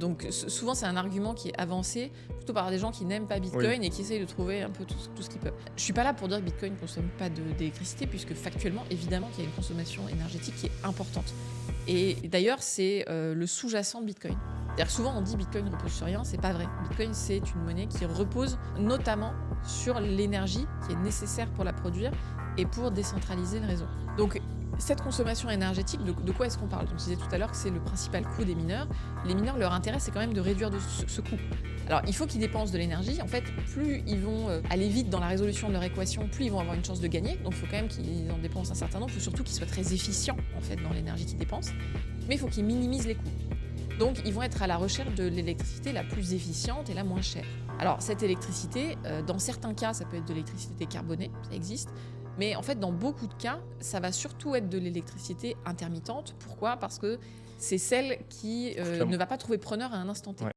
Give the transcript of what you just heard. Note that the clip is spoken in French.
Donc souvent, c'est un argument qui est avancé plutôt par des gens qui n'aiment pas Bitcoin et qui essayent de trouver un peu tout ce qu'ils peuvent. Je suis pas là pour dire que Bitcoin ne consomme pas d'électricité, puisque factuellement, évidemment, qu'il y a une consommation énergétique qui est importante. Et d'ailleurs, c'est le sous-jacent de Bitcoin. C'est-à-dire que souvent, on dit Bitcoin repose sur rien, c'est pas vrai. Bitcoin, c'est une monnaie qui repose notamment sur l'énergie qui est nécessaire pour la produire et pour décentraliser le réseau. Donc, cette consommation énergétique, de quoi est-ce qu'on parle? Donc, je disais tout à l'heure que c'est le principal coût des mineurs. Les mineurs, leur intérêt, c'est quand même de réduire ce coût. Alors, il faut qu'ils dépensent de l'énergie. En fait, plus ils vont aller vite dans la résolution de leur équation, plus ils vont avoir une chance de gagner. Donc, il faut quand même qu'ils en dépensent un certain nombre. Il faut surtout qu'ils soient très efficients, en fait, dans l'énergie qu'ils dépensent. Mais il faut qu'ils minimisent les coûts. Donc, ils vont être à la recherche de l'électricité la plus efficiente et la moins chère. Alors, cette électricité, dans certains cas, ça peut être de l'électricité décarbonée, ça existe. Mais en fait, dans beaucoup de cas, ça va surtout être de l'électricité intermittente. Pourquoi? Parce que c'est celle qui ne va pas trouver preneur à un instant T.